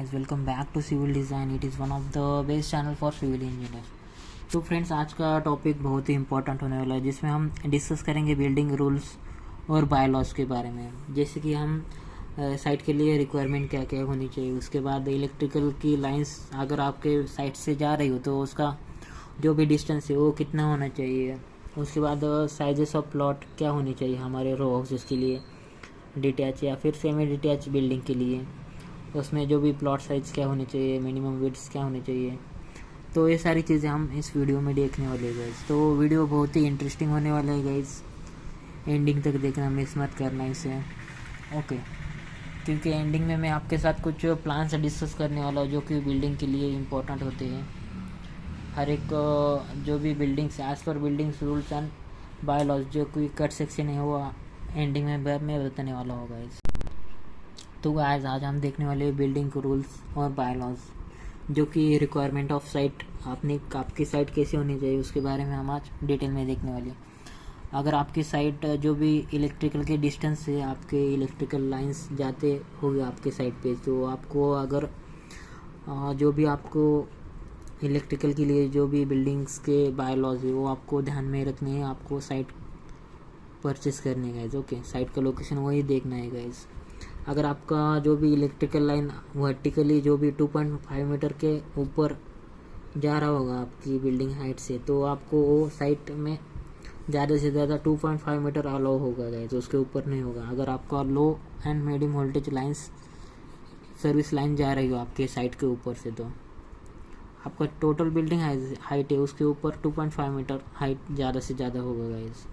guys, welcome back to Civil Design. It is one of the best channel for civil engineer. तो friends, आज का topic बहुत ही important होने वाला है, जिसमें हम डिस्कस करेंगे बिल्डिंग रूल्स और बाय लॉज के बारे में। जैसे कि हम साइट के लिए रिक्वायरमेंट क्या क्या होनी चाहिए, उसके बाद इलेक्ट्रिकल की लाइंस अगर आपके साइट से जा रही हो तो उसका जो भी डिस्टेंस है वो कितना होना चाहिए। उसके बाद साइजेस ऑफ प्लॉट क्या होनी चाहिए हमारे रो हाउसेस के लिए, डिटैच या फिर सेमी डिटैच बिल्डिंग के लिए, उसमें जो भी प्लॉट साइज क्या होनी चाहिए, मिनिमम विड्थ क्या होनी चाहिए। तो ये सारी चीज़ें हम इस वीडियो में देखने वाले हैं गाइस। तो वीडियो बहुत ही इंटरेस्टिंग होने वाला है गाइस, एंडिंग तक देखना, मिस मत करना इसे, ओके। क्योंकि एंडिंग में मैं आपके साथ कुछ प्लान से डिस्कस करने वाला हूँ जो कि बिल्डिंग के लिए इम्पोर्टेंट होते हैं। हर एक जो भी buildings as per buildings rules and bylaws जो कोई कट सेक्शन है वो एंडिंग में मैं बताने वाला होगा गाइस। तो गाइस, आज हम देखने वाले बिल्डिंग रूल्स और बाय लॉज जो कि रिक्वायरमेंट ऑफ साइट, आपकी साइट कैसे होनी चाहिए उसके बारे में हम आज डिटेल में देखने वाले हैं। अगर आपकी साइट जो भी इलेक्ट्रिकल के डिस्टेंस से आपके इलेक्ट्रिकल लाइंस जाते होंगे आपके साइट पे, तो आपको अगर जो भी आपको इलेक्ट्रिकल के लिए जो भी बिल्डिंग्स के बाय लॉज है वो आपको ध्यान में रखने हैं। आपको साइट परचेस करने गाइज, ओके। साइट का लोकेशन वही देखना है गाइज। अगर आपका जो भी इलेक्ट्रिकल लाइन वर्टिकली जो भी 2.5 मीटर के ऊपर जा रहा होगा आपकी बिल्डिंग हाइट से, तो आपको वो साइट में ज़्यादा से ज़्यादा 2.5 मीटर अलाउ होगा गाइज, उसके ऊपर नहीं होगा। अगर आपका low and medium voltage lines service line जा रही हो आपके साइट के ऊपर से, तो आपका टोटल बिल्डिंग हाइट है उसके ऊपर 2.5 मीटर हाइट ज़्यादा से ज़्यादा होगा गाइज।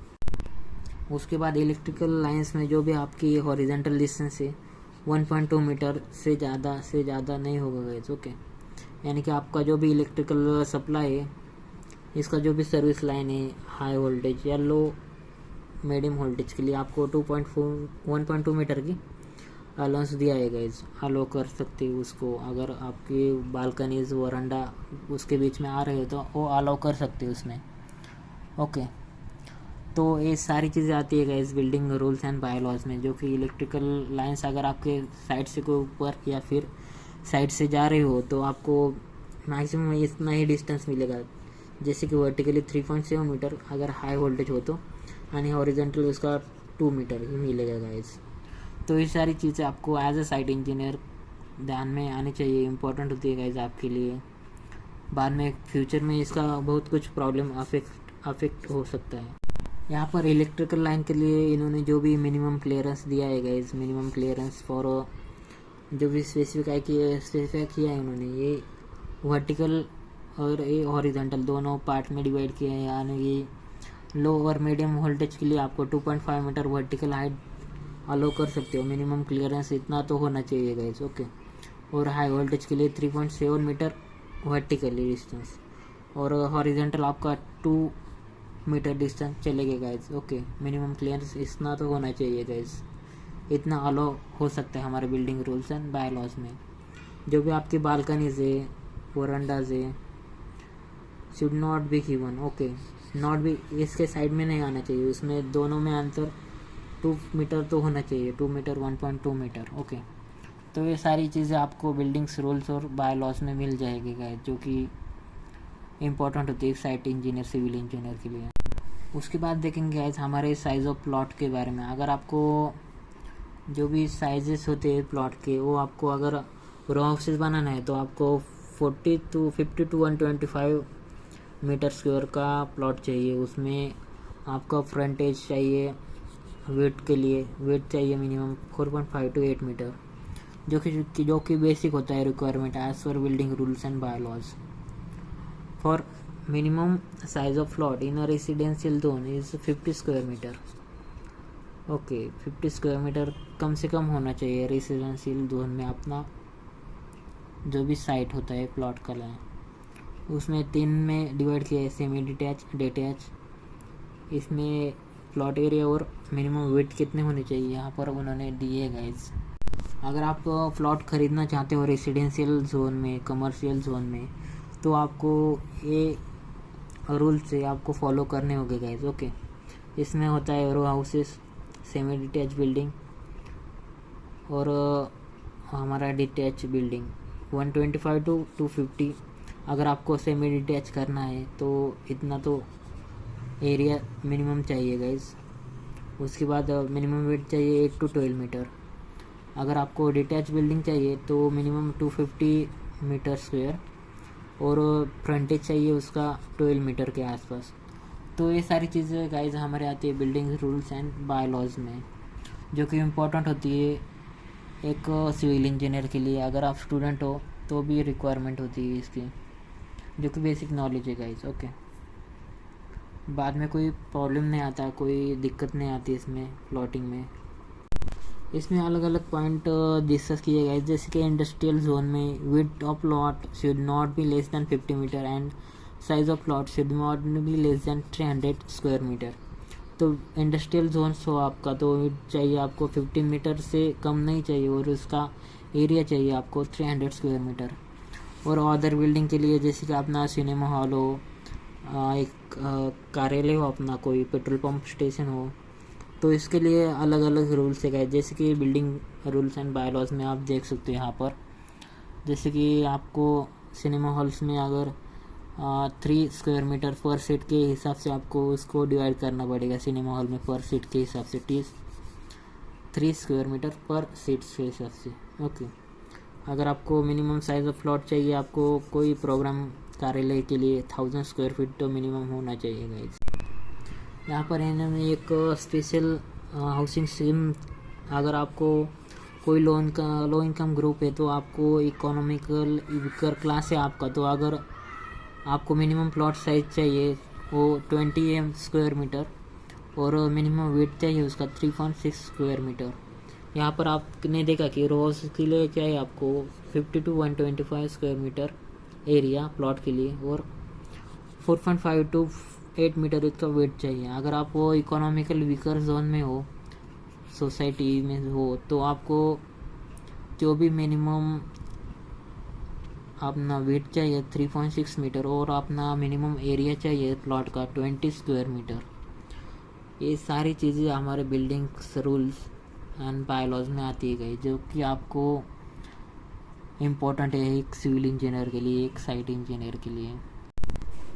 उसके बाद इलेक्ट्रिकल लाइंस में जो भी आपकी हॉरिजेंटल डिस्टेंस है 1.2 मीटर से ज़्यादा नहीं होगा गाइज, ओके। यानी कि आपका जो भी इलेक्ट्रिकल सप्लाई है, इसका जो भी सर्विस लाइन है हाई वोल्टेज या लो मीडियम वोल्टेज के लिए आपको 1.2 मीटर की अलाउंस दिया है गाइज, अलो कर सकते हो उसको। अगर आपकी बालकनीज वरांडा उसके बीच में आ रहे हो तो वो अलाउ कर सकते हो उसमें, ओके। तो ये सारी चीज़ें आती है guys building rules and bylaws में, जो कि इलेक्ट्रिकल लाइंस अगर आपके साइड से कोई ऊपर या फिर साइड से जा रहे हो तो आपको मैक्सिमम इतना ही डिस्टेंस मिलेगा। जैसे कि वर्टिकली 3.7 मीटर अगर हाई वोल्टेज हो तो, यानी हॉरिजेंटल उसका 2 मीटर ही मिलेगा गाइस। तो ये सारी चीज़ें आपको एज अ साइट इंजीनियर ध्यान में आनी चाहिए, इंपॉर्टेंट होती है गाइस आपके लिए। बाद में फ्यूचर में इसका बहुत कुछ प्रॉब्लम अफेक्ट हो सकता है। यहाँ पर इलेक्ट्रिकल लाइन के लिए इन्होंने जो भी मिनिमम क्लियरेंस दिया है गाइस, मिनिमम क्लियरेंस फॉर जो भी स्पेसिफाई किया है उन्होंने, ये वर्टिकल और ये हॉरिजॉन्टल दोनों पार्ट में डिवाइड किया है। यानी कि लो और मीडियम वोल्टेज के लिए आपको 2.5 मीटर वर्टिकल हाइट अलो कर सकते हो, मिनिमम क्लियरेंस इतना तो होना चाहिए गाइस, ओके। और हाई वोल्टेज के लिए 3.7 मीटर वर्टिकली डिस्टेंस, और हॉरिजॉन्टल आपका 2 मीटर डिस्टेंस चलेगा गाइज, ओके। मिनिमम क्लियरेंस इतना तो होना चाहिए गाइज, इतना अलो हो सकता है हमारे building rules and bylaws में। जो भी आपकी बालकनीज है, वरांडाज है, should not be given, okay. Not भी इसके साइड में नहीं आना चाहिए, उसमें दोनों में अंतर 2 मीटर तो होना चाहिए, 2 मीटर 1.2 मीटर, ओके। तो ये सारी चीज़ें आपको बिल्डिंग्स रूल्स और बाय लॉज में मिल जाएगी गाइज, जो कि इम्पोर्टेंट होती है साइट इंजीनियर, सिविल इंजीनियर के लिए। उसके बाद देखेंगे गाइस हमारे साइज़ ऑफ प्लॉट के बारे में। अगर आपको जो भी साइजेस होते हैं प्लॉट के, वो आपको अगर रो हाउसेस बनाना है तो आपको 50 to 125 मीटर स्क्वायर का प्लॉट चाहिए। उसमें आपका फ्रंटेज चाहिए, विड्थ के लिए विड्थ चाहिए मिनिमम 4.5 to 8 मीटर, जो कि बेसिक होता है requirement as per building rules and bylaws. For minimum size of plot in a residential zone is 50 square meter, okay. 50 square metre कम से कम होना चाहिए रेसिडेंशियल जोन में अपना जो भी साइट होता है प्लॉट का लाइन। उसमें 3 में डिवाइड किया है, सेमी डिटैच, डिटैच। इसमें प्लॉट एरिया और मिनिमम विड्थ कितने होने चाहिए यहाँ पर उन्होंने दिए गाइज। अगर आप प्लॉट खरीदना चाहते हो रेसिडेंशियल जोन में, कमर्शियल जोन में, तो आपको ये रूल से आपको फॉलो करने होंगे गाइज, ओके। इसमें होता है रो हाउसेस, सेमी डिटैच बिल्डिंग और हमारा डिटैच बिल्डिंग, 125 टू 250। अगर आपको सेमी डिटैच करना है तो इतना तो एरिया मिनिमम चाहिए गाइज। उसके बाद मिनिमम वेट चाहिए 8 टू 12 मीटर। अगर आपको डिटैच बिल्डिंग चाहिए तो मिनिमम 250 मीटर स्क्वायर और फ्रंटेज चाहिए उसका 12 मीटर के आसपास। तो ये सारी चीज़ें गाइज हमारे आती है बिल्डिंग रूल्स एंड बायलॉज में, जो कि इम्पोर्टेंट होती है एक सिविल इंजीनियर के लिए। अगर आप स्टूडेंट हो तो भी रिक्वायरमेंट होती है इसकी, जो कि बेसिक नॉलेज है गाइज। ओके, बाद में कोई प्रॉब्लम नहीं आता, कोई दिक्कत नहीं आती इसमें प्लॉटिंग में। इसमें अलग अलग पॉइंट डिस्कस किए गए, जैसे कि इंडस्ट्रियल जोन में width of plot should not be less than 50 meter and size of plot should not be less than 300 square meter. तो इंडस्ट्रियल जोन्स हो आपका तो चाहिए आपको 50 मीटर से कम नहीं चाहिए, और उसका एरिया चाहिए आपको 300 स्क्वायर मीटर। और अदर बिल्डिंग के लिए जैसे कि अपना सिनेमा हॉल हो, एक कार्यालय हो, अपना कोई पेट्रोल पंप स्टेशन हो, तो इसके लिए अलग अलग रूल्स है। जैसे कि बिल्डिंग रूल्स एंड बायलॉज में आप देख सकते हो यहाँ पर, जैसे कि आपको सिनेमा हॉल्स में अगर 3 स्क्वायर मीटर पर सीट के हिसाब से आपको उसको डिवाइड करना पड़ेगा। सिनेमा हॉल में पर सीट के हिसाब से 3 स्क्वायर मीटर पर सीट के हिसाब से। ओके, अगर आपको मिनिमम साइज ऑफ प्लॉट चाहिए, आपको कोई प्रोग्राम कार्यालय के लिए 1000 स्क्वायर फीट तो मिनिमम होना चाहिए गाइज। यहाँ पर इन्होंने एक स्पेशल हाउसिंग स्कीम, अगर आपको कोई लो इनकम ग्रुप है तो आपको इकोनॉमिकल वीकर क्लास है आपका, तो अगर आपको मिनिमम प्लॉट साइज चाहिए वो 20 स्क्वायर मीटर और मिनिमम वेट चाहिए उसका 3.6 स्क्वायर मीटर। यहाँ पर आपने देखा कि रोज के लिए चाहिए आपको 50 to 125 square meter area plot के लिए, और 4.5 टू 8 मीटर इसका वेट चाहिए। अगर आप वो इकोनॉमिकल वीकर जोन में हो, सोसाइटी में हो, तो आपको जो भी मिनिमम अपना वेट चाहिए 3.6 मीटर और अपना मिनिमम एरिया चाहिए प्लॉट का 20 स्क्वायर मीटर। ये सारी चीज़ें हमारे बिल्डिंग्स रूल्स एंड बायलॉज में आती है गई, जो कि आपको इम्पोर्टेंट है एक सिविल इंजीनियर के लिए, एक साइट इंजीनियर के लिए।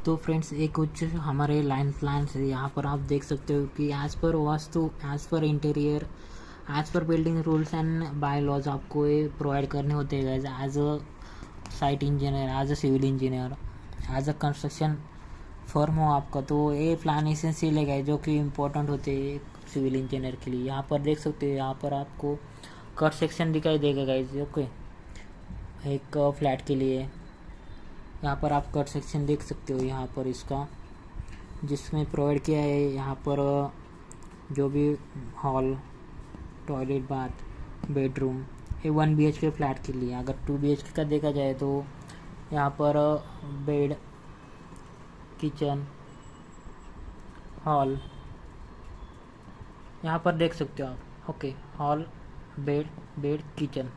तो फ्रेंड्स, एक कुछ हमारे लाइन प्लान्स है यहाँ पर आप देख सकते हो कि as per vastu, as per interior, as per building rules and bylaws आपको ये प्रोवाइड करने होते हैं as a site engineer, as a civil engineer, as a construction firm हो आपका, तो ये प्लान एसेंशियल है जो कि इम्पोर्टेंट होते हैं सिविल इंजीनियर के लिए। यहाँ पर देख सकते हो, यहाँ पर आपको कट सेक्शन दिखाई देगा गाइज। ओके, एक फ्लैट के लिए यहाँ पर आप कट सेक्शन देख सकते हो यहाँ पर इसका, जिसमें प्रोवाइड किया है यहाँ पर जो भी हॉल, टॉयलेट, बाथ, बेडरूम, ये 1 BHK फ्लैट के लिए। अगर 2 BHK का देखा जाए तो यहाँ पर बेड, किचन, हॉल यहाँ पर देख सकते हो आप। Okay, hall, bed, kitchen.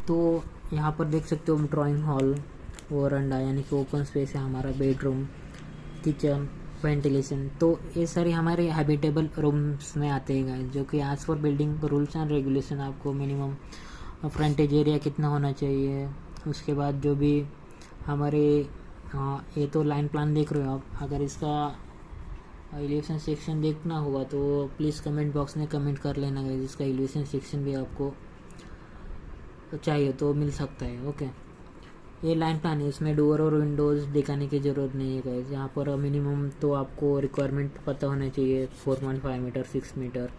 तो यहाँ पर देख सकते हो ड्राइंग हॉल, वरांडा यानी कि ओपन स्पेस है हमारा, बेडरूम, किचन, वेंटिलेशन। तो ये सारे हमारे हैबिटेबल रूम्स में आते हैं, जो कि as per building rules and regulation आपको मिनिमम फ्रंटेज एरिया कितना होना चाहिए। उसके बाद जो भी हमारे ये तो लाइन प्लान देख रहे हो आप, अगर इसका एलिवेशन सेक्शन देखना होगा तो प्लीज़ कमेंट बॉक्स में कमेंट कर लेना गाइस, इसका एलिवेशन सेक्शन भी आपको चाहिए तो मिल सकता है। ओके, ये लाइन प्लान है, इसमें डोर और विंडोज़ दिखाने की ज़रूरत नहीं है गाइस। यहाँ पर मिनिमम तो आपको रिक्वायरमेंट पता होना चाहिए 4.5 मीटर, 6 मीटर,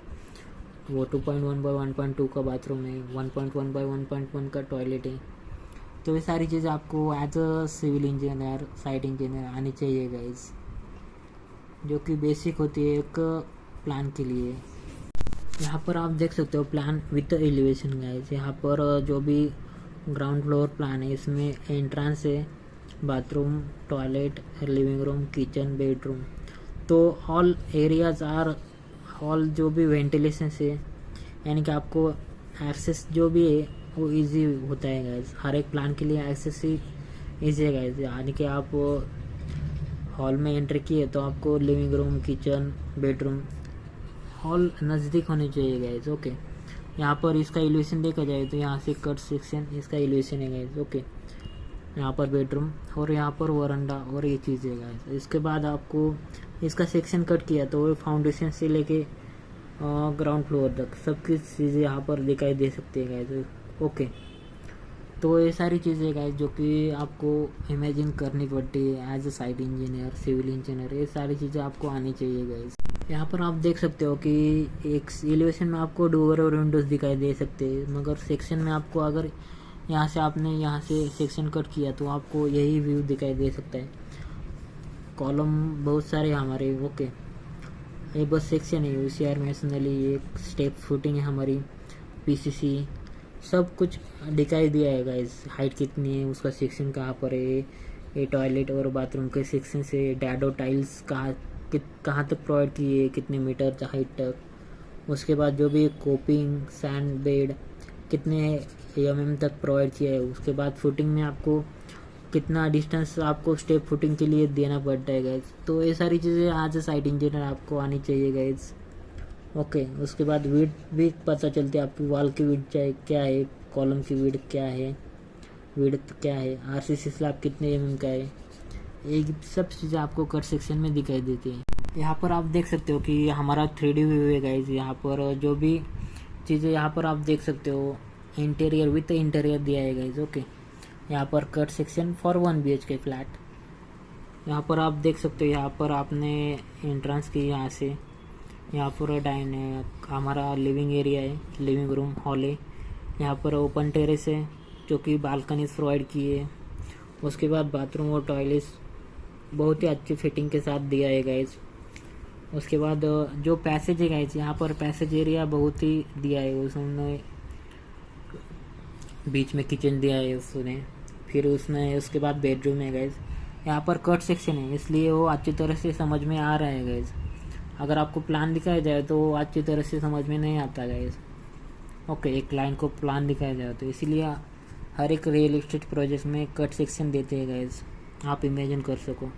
वो 2.1 बाई 1.2 का बाथरूम है, 1.1 बाई 1.1 का टॉयलेट है। तो ये सारी चीज़ें आपको as a civil engineer, site engineer आनी चाहिए गाइस, जो कि बेसिक होती है एक प्लान के लिए। यहाँ पर आप देख सकते हो प्लान विथ एलिवेशन गाइस। यहाँ पर जो भी ग्राउंड फ्लोर प्लान है, इसमें एंट्रेंस है, bathroom, toilet, living room, kitchen, bedroom. तो ऑल एरियाज आर, ऑल जो भी वेंटिलेशन है, यानी कि आपको एक्सेस जो भी है वो इजी होता है गाइस। हर एक प्लान के लिए एक्सेस ही इजी है गाइस, यानी कि आप हॉल में एंटर किए तो आपको living room, kitchen, bedroom, hall नज़दीक होनी चाहिए गाइस। ओके, यहाँ पर इसका एलिवेशन देखा जाए तो यहाँ से कट सेक्शन इसका एलिवेशन है गाइस। ओके, यहाँ पर बेडरूम और यहाँ पर वरांडा और ये चीज़ है गाइस। इसके बाद आपको इसका सेक्शन कट किया तो फाउंडेशन से लेके ग्राउंड फ्लोर तक सब कुछ चीज़ें यहाँ पर दिखाई दे सकती है गाइस। ओके, तो ये सारी चीज़ें गाइस जो कि आपको इमेजिन करनी पड़ती है as a site engineer, civil engineer, ये सारी चीज़ें आपको आनी चाहिए गाइस। यहाँ पर आप देख सकते हो कि एक एलिवेशन में आपको डोर और विंडोज़ दिखाई दे सकते हैं, मगर सेक्शन में आपको अगर यहाँ से आपने यहाँ से सेक्शन कट किया तो आपको यही व्यू दिखाई दे सकता है। कॉलम बहुत सारे हमारे। ओके, ये बस सेक्शन है, यूसीआर मैसनरी, एक स्टेप फुटिंग है हमारी, पीसीसी, सब कुछ दिखाई दिया है गाइस। हाइट कितनी है, उसका सेक्शन कहाँ पर है, ये टॉयलेट और बाथरूम के सेक्शन से डैडो टाइल्स कहाँ तक प्रोवाइड की है, कितने मीटर हाइट तक। उसके बाद जो भी कोपिंग सैंड बेड कितने एमएम तक प्रोवाइड किया है। उसके बाद फुटिंग में आपको कितना डिस्टेंस आपको स्टेप फुटिंग के लिए देना पड़ता है गाइस। तो ये सारी चीज़ें आज साइट इंजीनियर आपको आनी चाहिए गाइस। ओके, उसके बाद विड्थ भी पता चलती है आपकी, वॉल की विड्थ क्या है, कॉलम की विड्थ क्या है, विड्थ क्या है, आरसीसी स्लैब कितने एमएम का है, ये सब चीज़ें आपको कट सेक्शन में दिखाई देती है। यहाँ पर आप देख सकते हो कि हमारा 3D व्यू है गाइस। यहाँ पर जो भी चीज़ें यहाँ पर आप देख सकते हो, इंटीरियर विथ इंटीरियर दिया है गाइस। ओके, यहाँ पर cut section for 1 BHK flat. यहाँ पर आप देख सकते हो, यहाँ पर आपने एंट्रेंस की, यहाँ से यहाँ पर डाइन है, हमारा लिविंग एरिया है, लिविंग रूम हॉल है। यहाँ पर ओपन टेरेस है जो कि बालकनीज प्रोवाइड की है। उसके बाद बाथरूम और टॉयलेट्स बहुत ही अच्छी फिटिंग के साथ दिया है गाइस। उसके बाद जो पैसेज है गाइस, यहाँ पर पैसेज एरिया बहुत ही दिया है, उसने बीच में किचन दिया है उसने, फिर उसने उसके बाद बेडरूम है गाइस। यहाँ पर कट सेक्शन है इसलिए वो अच्छी तरह से समझ में आ रहा है गाइस। अगर आपको प्लान दिखाया जाए तो वो अच्छी तरह से समझ में नहीं आता गाइस। ओके, एक लाइन को प्लान दिखाया जाए तो इसीलिए हर एक रियल एस्टेट प्रोजेक्ट में कट सेक्शन देते हैं गाइस, आप इमेजिन कर सको।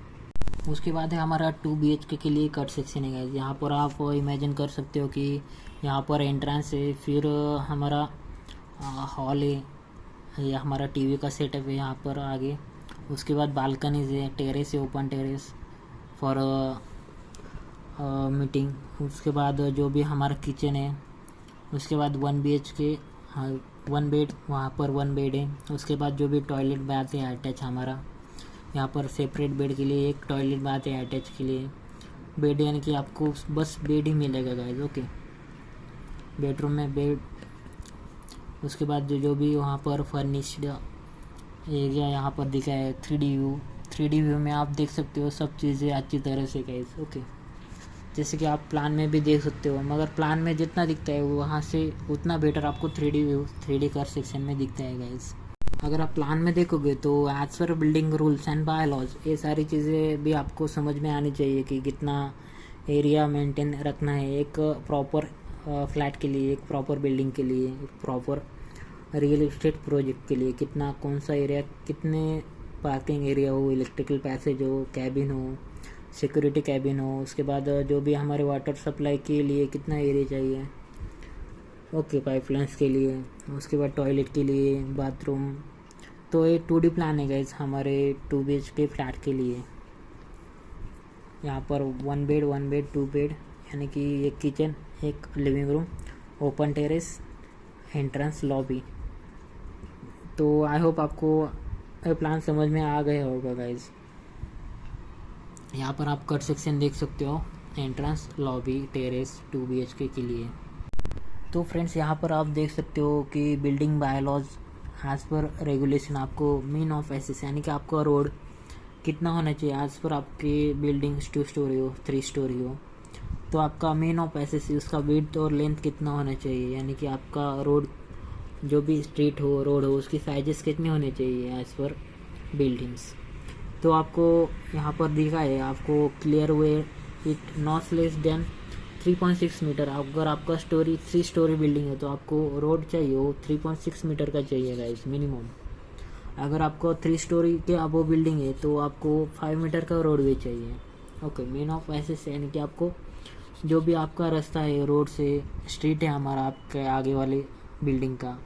उसके बाद है हमारा 2 BHK के लिए कट सेक्शन है गाइस। यहाँ पर आप इमेजिन कर सकते हो कि यहाँ पर एंट्रेंस है, फिर हमारा हॉल है, ये हमारा टीवी का सेटअप है यहाँ पर आगे। उसके बाद बालकनीज है, टेरेस है, ओपन टेरेस फॉर मीटिंग। उसके बाद जो भी हमारा किचन है, उसके बाद 1 BHK 1 बेड, वहाँ पर 1 बेड है। उसके बाद जो भी टॉयलेट बाथ है अटैच हमारा, यहाँ पर सेपरेट बेड के लिए एक टॉयलेट बाथ है अटैच के लिए बेड, यानी कि आपको बस बेड ही मिलेगा गाइस। ओके, बेडरूम में बेड। उसके बाद जो भी वहाँ पर फर्निश्ड एरिया यहाँ पर दिखा है 3D व्यू में आप देख सकते हो सब चीज़ें अच्छी तरह से गाइस। ओके, जैसे कि आप प्लान में भी देख सकते हो, मगर प्लान में जितना दिखता है वहाँ से उतना बेटर आपको 3D view 3D cut section में दिखता है गाइस। अगर आप प्लान में देखोगे तो as per building rules and bylaws ये सारी चीज़ें भी आपको समझ में आनी चाहिए कि कितना एरिया मेंटेन रखना है एक प्रॉपर फ्लैट के लिए, एक प्रॉपर बिल्डिंग के लिए, एक प्रॉपर रियल एस्टेट प्रोजेक्ट के लिए, कितना कौन सा एरिया, कितने पार्किंग एरिया हो, इलेक्ट्रिकल पैसेज हो, कैबिन हो, सिक्योरिटी कैबिन हो। उसके बाद जो भी हमारे वाटर सप्लाई के लिए कितना एरिया चाहिए, ओके, पाइपलाइंस के लिए। उसके बाद टॉयलेट के लिए, बाथरूम। तो ये 2D प्लान है गाइस हमारे 2 BHK फ्लैट के लिए। यहाँ पर 1 बेड 2 बेड, यानी कि एक किचन, एक living room, open terrace, entrance, lobby. तो आई होप आपको ये प्लान समझ में आ गया होगा गाइस। यहाँ पर आप कट सेक्शन देख सकते हो, एंट्रेंस, लॉबी, टेरेस 2 BHK के लिए। तो फ्रेंड्स, यहाँ पर आप देख सकते हो कि building bylaws as per regulation आपको मीन ऑफ एसेस, यानी कि आपका रोड कितना होना चाहिए एज पर आपकी बिल्डिंग 2 स्टोरी हो, 3 स्टोरी हो, तो आपका मीन ऑफ एसेस उसका विड्थ और लेंथ कितना होना चाहिए, यानी कि आपका रोड जो भी स्ट्रीट हो, रोड हो, उसकी साइजेस कितने होने चाहिए एज पर बिल्डिंग्स। तो आपको यहाँ पर दिखा है, आपको clear way it not less than 3.6 meter. अगर आपका 3 स्टोरी बिल्डिंग है तो आपको रोड चाहिए वो 3.6 मीटर का चाहिए गाइस मिनिमम। अगर आपको 3 स्टोरी के अबो बिल्डिंग है तो आपको 5 मीटर का रोड वे चाहिए। ओके, मीन ऑफ एसेस यानी कि आपको जो भी आपका रास्ता है रोड से, स्ट्रीट है हमारा आपके आगे वाले बिल्डिंग का,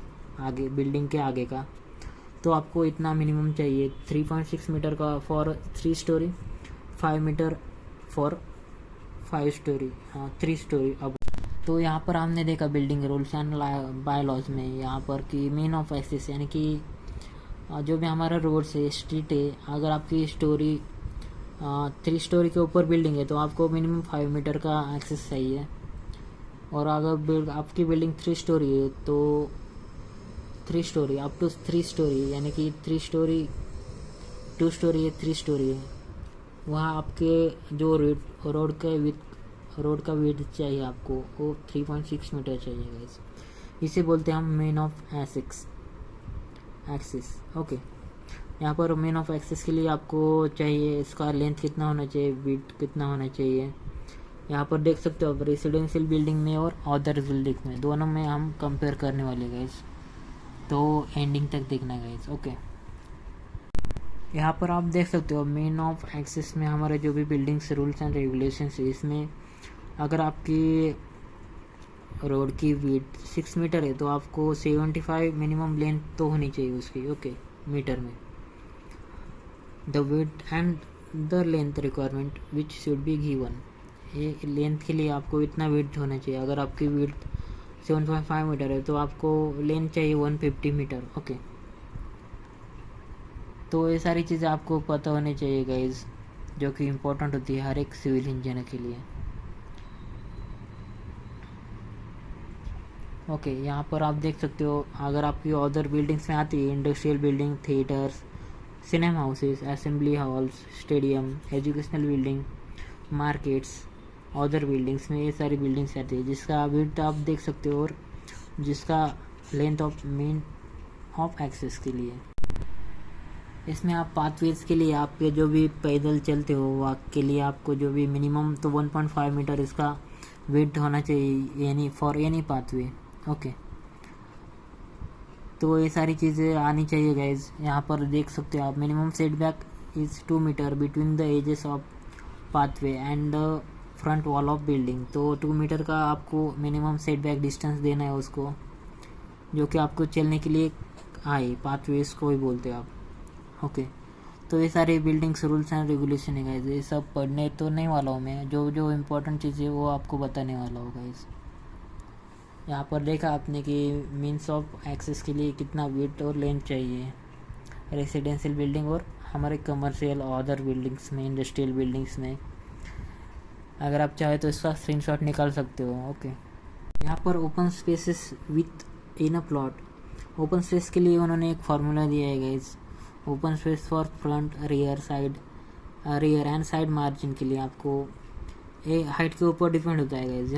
आगे बिल्डिंग के आगे का, तो आपको इतना मिनिमम चाहिए 3.6 मीटर का for 3 storey, 5 meter for 5 storey, हाँ 3 स्टोरी। अब तो यहाँ पर हमने देखा building rules and bylaws में यहाँ पर कि मेन ऑफ एक्सेस, यानी कि जो भी हमारा रोड से स्ट्रीट है, अगर आपकी स्टोरी 3 स्टोरी के ऊपर बिल्डिंग है तो आपको मिनिमम 5 मीटर का एक्सेस चाहिए। और अगर आपकी बिल्डिंग 3 स्टोरी है तो 3 स्टोरी अप टू 3 स्टोरी, यानी कि 3 स्टोरी 2 स्टोरी है 3 स्टोरी है, वहाँ आपके जो रोड का विड्थ चाहिए आपको वो 3.6 मीटर चाहिए गाइस। इसे बोलते हैं हम मेन ऑफ एक्सिस। ओके, यहाँ पर मेन ऑफ एक्सिस के लिए आपको चाहिए इसका लेंथ कितना होना चाहिए, विड्थ कितना होना चाहिए। यहाँ पर देख सकते हो आप रेसिडेंशियल बिल्डिंग में और अदर बिल्डिंग में, दोनों में हम कंपेयर करने वाले गाइस, तो एंडिंग तक देखना गाइस। ओके, यहाँ पर आप देख सकते हो मेन ऑफ एक्सिस में हमारे जो भी बिल्डिंग्स रूल्स एंड रेगुलेशंस है, इसमें अगर आपकी रोड की विड्थ 6 मीटर है तो आपको 75 मिनिमम लेंथ तो होनी चाहिए उसकी। ओके, मीटर में the width and the length requirement which should be given, ये लेंथ के लिए आपको इतना विड्थ होना चाहिए। अगर आपकी विड्थ 7.5 मीटर है तो आपको लेंथ चाहिए 150 मीटर। ओके, तो ये सारी चीज़ें आपको पता होनी चाहिए गाइज, जो कि इम्पोर्टेंट होती है हर एक सिविल इंजीनियर के लिए। ओके, यहाँ पर आप देख सकते हो अगर आपकी अदर बिल्डिंग्स में आती है, industrial building, theatres, cinema houses, assembly halls, stadium, educational building, markets, other buildings में ये सारी बिल्डिंग्स आती है जिसका विड्थ आप देख सकते हो और जिसका length of main of access के लिए। इसमें आप पाथवेज के लिए आपके जो भी पैदल चलते हो वॉक के लिए आपको जो भी मिनिमम तो 1.5 मीटर इसका विड्थ होना चाहिए, यानी फॉर एनी पाथवे। ओके, तो ये सारी चीज़ें आनी चाहिए गाइज। यहाँ पर देख सकते हो आप minimum setback is 2 meter between the edges of pathway and the front wall of building, तो 2 मीटर का आपको मिनिमम सेटबैक डिस्टेंस देना है उसको, जो कि आपको चलने के लिए आए, पाथवेज को ही बोलते हैं आप। ओके, तो ये सारे बिल्डिंग्स रूल्स एंड रेगुलेशन है गाइज, ये सब पढ़ने तो नहीं वाला हूँ मैं, जो जो इम्पोर्टेंट चीज़ें वो आपको बताने वाला हूँ गाइज। यहाँ पर देखा आपने कि मीन्स ऑफ एक्सेस के लिए कितना विड्थ और लेंथ चाहिए रेसिडेंशियल बिल्डिंग और हमारे कमर्शियल और अदर बिल्डिंग्स में, इंडस्ट्रियल बिल्डिंग्स में। अगर आप चाहे तो इसका स्क्रीनशॉट निकाल सकते हो। ओके, यहाँ पर open spaces with in a plot, open space के लिए उन्होंने एक फार्मूला दिया है guys. Open space for front, rear and side margin के लिए आपको ये हाइट के ऊपर डिपेंड होता है गाइज,